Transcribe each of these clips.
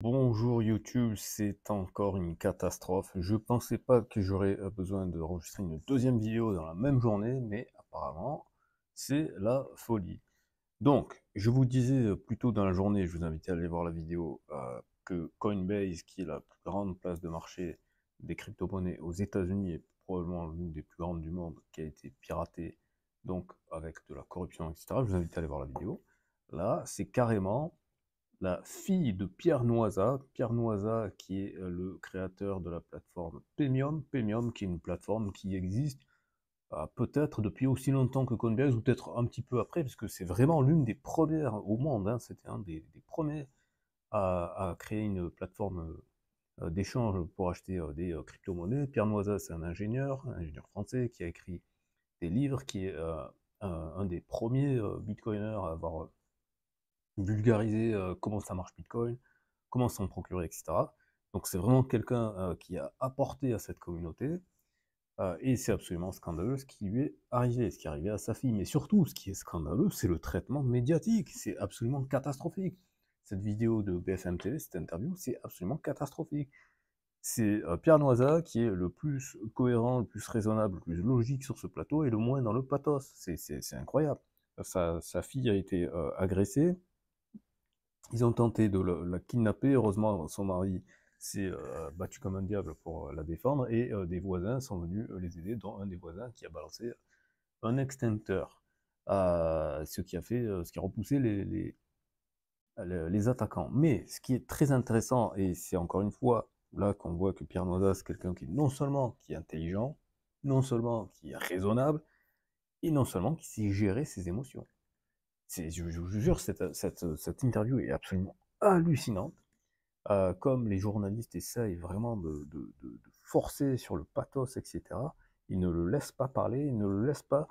Bonjour YouTube, c'est encore une catastrophe. Je pensais pas que j'aurais besoin d'enregistrer une deuxième vidéo dans la même journée, mais apparemment, c'est la folie. Donc, je vous disais plus tôt dans la journée, je vous invitais à aller voir la vidéo, que Coinbase, qui est la plus grande place de marché des crypto-monnaies aux États-Unis, est probablement l'une des plus grandes du monde, qui a été piratée, donc avec de la corruption, etc. Je vous invite à aller voir la vidéo. Là, c'est carrément la fille de Pierre Noisa qui est le créateur de la plateforme Paymium, Paymium qui est une plateforme qui existe peut-être depuis aussi longtemps que Coinbase, ou peut-être un petit peu après, parce que c'est vraiment l'une des premières au monde, hein, c'était un des premiers à créer une plateforme d'échange pour acheter des crypto-monnaies. Pierre Noisa, c'est un ingénieur français qui a écrit des livres, qui est un des premiers bitcoiners à avoir vulgariser comment ça marche Bitcoin, comment s'en procurer, etc. Donc c'est vraiment quelqu'un qui a apporté à cette communauté, et c'est absolument scandaleux ce qui lui est arrivé, ce qui est arrivé à sa fille. Mais surtout, ce qui est scandaleux, c'est le traitement médiatique, c'est absolument catastrophique. Cette vidéo de BFM TV, cette interview, c'est absolument catastrophique. C'est Pierre Noisa qui est le plus cohérent, le plus raisonnable, le plus logique sur ce plateau, et le moins dans le pathos. C'est incroyable. Sa fille a été agressée, ils ont tenté de la kidnapper. Heureusement, son mari s'est battu comme un diable pour la défendre, et des voisins sont venus les aider, dont un des voisins qui a balancé un extincteur, ce qui a repoussé les attaquants. Mais ce qui est très intéressant, et c'est encore une fois là qu'on voit que Pierre Noza, c'est quelqu'un qui non seulement qui est intelligent, non seulement qui est raisonnable, et non seulement qui sait gérer ses émotions. Je vous jure, cette interview est absolument hallucinante. Comme les journalistes essayent vraiment de forcer sur le pathos, etc., ils ne le laissent pas parler, ils ne le laissent pas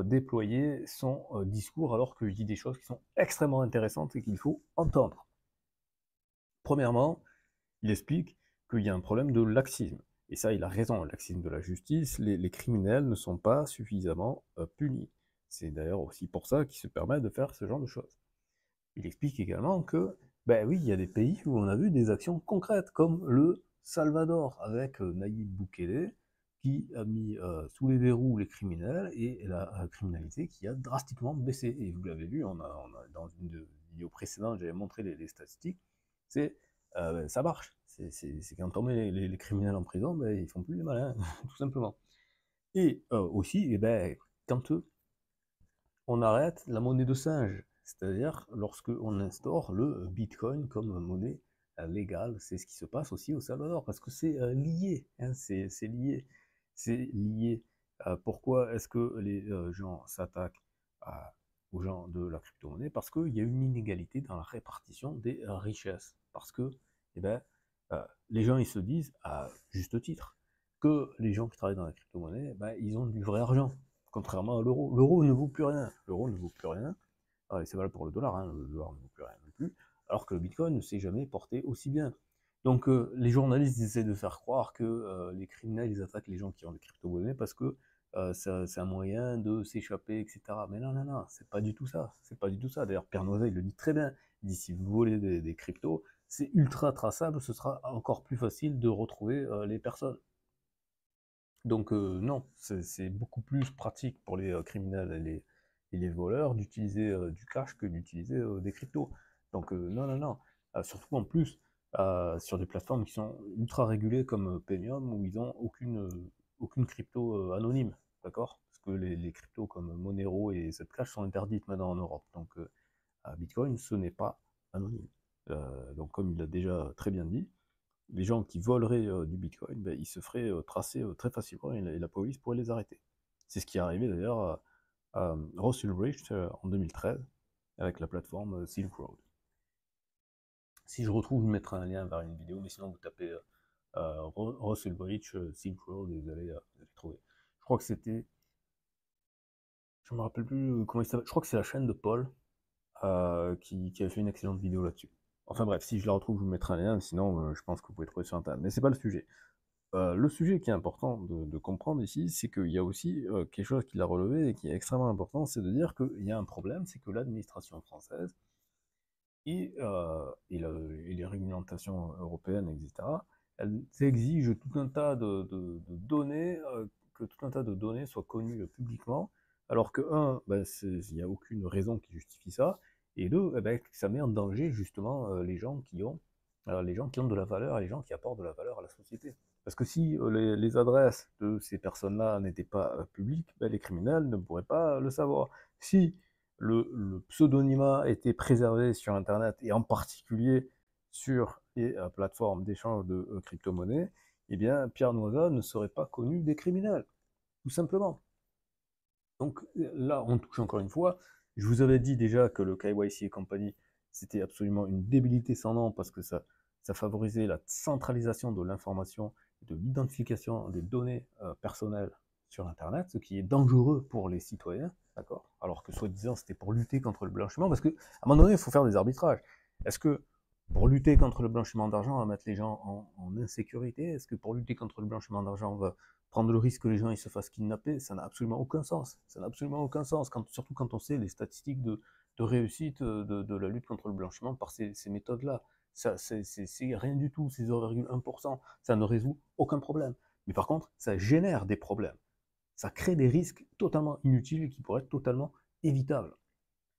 déployer son discours, alors qu'il dit des choses qui sont extrêmement intéressantes et qu'il faut entendre. Premièrement, il explique qu'il y a un problème de laxisme. Et ça, il a raison, le laxisme de la justice, les criminels ne sont pas suffisamment punis. C'est d'ailleurs aussi pour ça qu'il se permet de faire ce genre de choses. Il explique également que, ben oui, il y a des pays où on a vu des actions concrètes, comme le Salvador, avec Nayib Bukele, qui a mis sous les verrous les criminels, et la criminalité qui a drastiquement baissé. Et vous l'avez vu, dans une vidéo précédente, j'avais montré les statistiques, ça marche. C'est quand on met les criminels en prison, ben, ils font plus les malins, tout simplement. Et aussi, eh ben, quand on arrête la monnaie de singe, c'est-à-dire lorsque on instaure le Bitcoin comme monnaie légale. C'est ce qui se passe aussi au Salvador, parce que c'est lié, hein, c'est lié, c'est lié. Pourquoi est-ce que les gens s'attaquent aux gens de la crypto-monnaie? Parce qu'il y a une inégalité dans la répartition des richesses, parce que eh ben, les gens ils se disent, à juste titre, que les gens qui travaillent dans la crypto-monnaie, ben, ils ont du vrai argent. Contrairement à l'euro. L'euro ne vaut plus rien. L'euro ne vaut plus rien. Ah, et c'est valable pour le dollar, hein. Le dollar ne vaut plus rien non plus. Alors que le bitcoin ne s'est jamais porté aussi bien. Donc les journalistes essaient de faire croire que les criminels ils attaquent les gens qui ont des crypto-monnaies parce que c'est un moyen de s'échapper, etc. Mais non, non, non, c'est pas du tout ça. C'est pas du tout ça. D'ailleurs, Pierre Noisy, il le dit très bien. Il dit, si vous volez des cryptos, c'est ultra traçable, ce sera encore plus facile de retrouver les personnes. Donc non, c'est beaucoup plus pratique pour les criminels et les voleurs d'utiliser du cash que d'utiliser des cryptos. Donc non, non, non. Surtout en plus, sur des plateformes qui sont ultra régulées comme Paymium, où ils n'ont aucune crypto anonyme, d'accord? Parce que les cryptos comme Monero et Zcash sont interdites maintenant en Europe. Donc Bitcoin, ce n'est pas anonyme. Donc comme il l'a déjà très bien dit, les gens qui voleraient du Bitcoin, ben, ils se feraient tracer très facilement, et la police pourrait les arrêter. C'est ce qui est arrivé d'ailleurs à Ross Ulbricht en 2013 avec la plateforme Silk Road. Si je retrouve, je mettrai un lien vers une vidéo, mais sinon vous tapez Ross Ulbricht Silk Road, et vous allez trouver. Je crois que c'était, je me rappelle plus comment il s'appelle, je crois que c'est la chaîne de Paul qui avait fait une excellente vidéo là-dessus. Enfin bref, si je la retrouve, je vous mettrai un lien, sinon je pense que vous pouvez trouver sur Internet. Mais c'est pas le sujet. Le sujet qui est important de comprendre ici, c'est qu'il y a aussi quelque chose qu'il a relevé et qui est extrêmement important, c'est de dire qu'il y a un problème, c'est que l'administration française et les réglementations européennes, etc., elles exigent tout un tas de données, que tout un tas de données soient connues publiquement, alors que, un, ben, il n'y a aucune raison qui justifie ça, et deux, eh ben, ça met en danger justement les gens qui ont de la valeur et les gens qui apportent de la valeur à la société. Parce que si les adresses de ces personnes-là n'étaient pas publiques, ben, les criminels ne pourraient pas le savoir. Si le pseudonymat était préservé sur Internet et en particulier sur les plateformes d'échange de crypto-monnaies, eh bien Pierre Noisa ne serait pas connu des criminels, tout simplement. Donc là, on touche encore une fois. Je vous avais dit déjà que le KYC et compagnie, c'était absolument une débilité sans nom parce que ça favorisait la centralisation de l'information, de l'identification des données personnelles sur Internet, ce qui est dangereux pour les citoyens, d'accord? Alors que soi-disant c'était pour lutter contre le blanchiment, parce qu'à un moment donné, il faut faire des arbitrages. Est-ce que pour lutter contre le blanchiment d'argent, on va mettre les gens en insécurité? Est-ce que pour lutter contre le blanchiment d'argent, on va prendre le risque que les gens ils se fassent kidnapper? Ça n'a absolument aucun sens. Ça n'a absolument aucun sens, surtout quand on sait les statistiques de réussite de la lutte contre le blanchiment par ces méthodes-là. C'est rien du tout, c'est 0,1%. Ça ne résout aucun problème. Mais par contre, ça génère des problèmes. Ça crée des risques totalement inutiles qui pourraient être totalement évitables.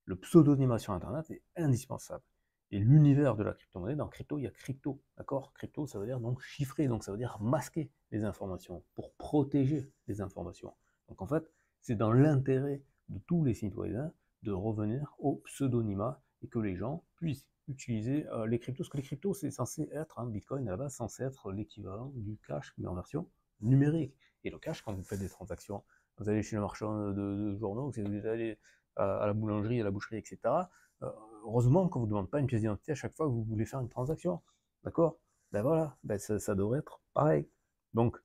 Le pseudonymat sur Internet est indispensable. Et l'univers de la crypto-monnaie, dans crypto, il y a crypto, d'accord? Crypto, ça veut dire donc chiffrer, donc ça veut dire masquer les informations, pour protéger les informations. Donc en fait, c'est dans l'intérêt de tous les citoyens de revenir au pseudonymat et que les gens puissent utiliser les cryptos, parce que les cryptos, c'est censé être, Bitcoin à la base, censé être l'équivalent du cash, mais en version numérique. Et le cash, quand vous faites des transactions, vous allez chez le marchand de journaux, vous allez à la boulangerie, à la boucherie, etc. Heureusement qu'on ne vous demande pas une pièce d'identité à chaque fois que vous voulez faire une transaction. D'accord? Ben voilà, ben ça devrait être pareil. Donc,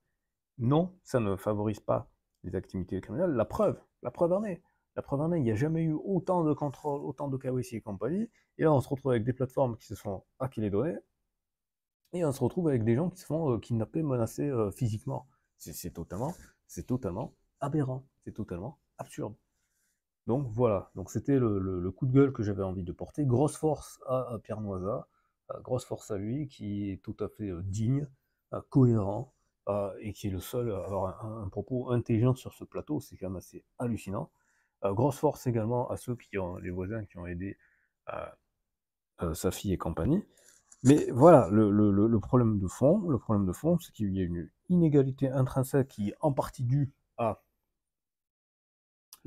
non, ça ne favorise pas les activités criminelles. La preuve en est. La preuve en est, il n'y a jamais eu autant de contrôle, autant de KYC et compagnie. Et là, on se retrouve avec des plateformes qui se font hacker les données. Et on se retrouve avec des gens qui se font kidnapper, menacer physiquement. C'est totalement aberrant. C'est totalement absurde. Donc voilà, donc c'était le coup de gueule que j'avais envie de porter. Grosse force à Pierre Noisa, grosse force à lui, qui est tout à fait digne, cohérent, et qui est le seul à avoir un propos intelligent sur ce plateau, c'est quand même assez hallucinant. Grosse force également à ceux qui ont, les voisins qui ont aidé sa fille et compagnie. Mais voilà, le problème de fond, c'est qu'il y a une inégalité intrinsèque qui est en partie due à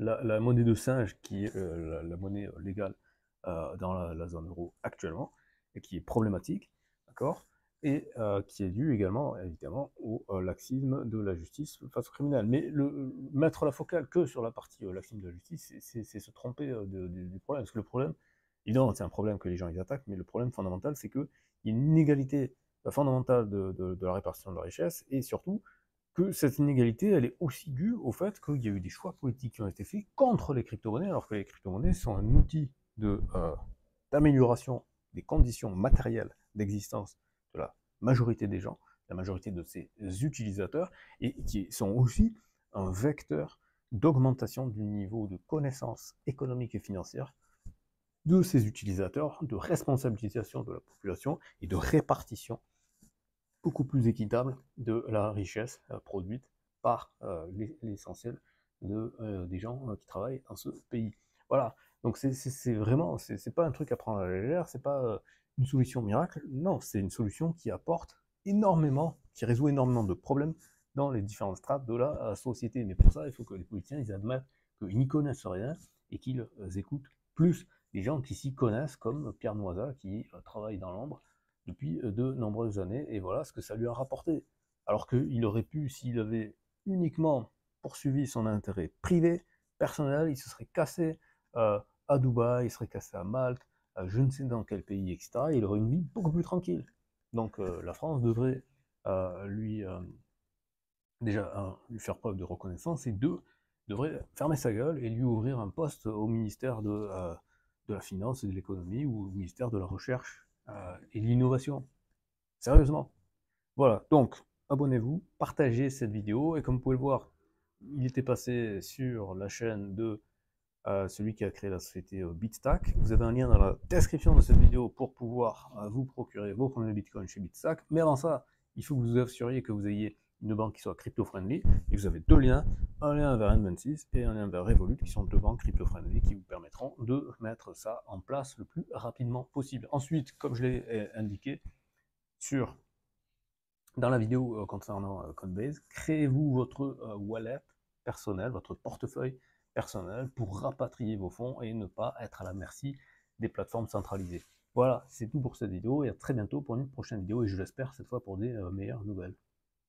la monnaie de singe, qui est la monnaie légale dans la zone euro actuellement, et qui est problématique, d'accord, et qui est due également, évidemment, au laxisme de la justice face aux criminels. Mais mettre la focale que sur la partie laxisme de la justice, c'est se tromper du problème. Parce que le problème, évidemment, c'est un problème que les gens ils attaquent, mais le problème fondamental, c'est qu'il y a une inégalité fondamentale de la répartition de la richesse, et surtout, que cette inégalité, elle est aussi due au fait qu'il y a eu des choix politiques qui ont été faits contre les crypto-monnaies, alors que les crypto-monnaies sont un outil d'amélioration des conditions matérielles d'existence de la majorité des gens, la majorité de ces utilisateurs, et qui sont aussi un vecteur d'augmentation du niveau de connaissance économique et financière de ces utilisateurs, de responsabilisation de la population et de répartition beaucoup plus équitable de la richesse produite par l'essentiel des gens qui travaillent dans ce pays. Voilà, donc c'est vraiment, c'est pas un truc à prendre à la légère, c'est pas une solution miracle, non, c'est une solution qui apporte énormément, qui résout énormément de problèmes dans les différentes strates de la société. Mais pour ça, il faut que les politiciens ils admettent qu'ils n'y connaissent rien et qu'ils écoutent plus les gens qui s'y connaissent, comme Pierre Noisa, qui travaille dans l'ombre depuis de nombreuses années, et voilà ce que ça lui a rapporté. Alors qu'il aurait pu, s'il avait uniquement poursuivi son intérêt privé, personnel, il se serait cassé à Dubaï, il serait cassé à Malte, je ne sais dans quel pays, etc. Il aurait une vie beaucoup plus tranquille. Donc la France devrait lui déjà lui faire preuve de reconnaissance, et deux, devrait fermer sa gueule et lui ouvrir un poste au ministère de la Finance et de l'Économie, ou au ministère de la Recherche et de l'Innovation. Sérieusement. Voilà, donc abonnez-vous, partagez cette vidéo, et comme vous pouvez le voir, il était passé sur la chaîne de celui qui a créé la société Bitstack. Vous avez un lien dans la description de cette vidéo pour pouvoir vous procurer vos premiers bitcoins chez Bitstack. Mais avant ça, il faut que vous vous assuriez que vous ayez une banque qui soit crypto-friendly. Et vous avez deux liens, un lien vers N26 et un lien vers Revolut, qui sont deux banques crypto-friendly qui vous permettront de mettre ça en place le plus rapidement possible. Ensuite, comme je l'ai indiqué dans la vidéo concernant Coinbase, créez-vous votre wallet personnel, votre portefeuille personnel pour rapatrier vos fonds et ne pas être à la merci des plateformes centralisées. Voilà, c'est tout pour cette vidéo et à très bientôt pour une prochaine vidéo et je l'espère cette fois pour des meilleures nouvelles.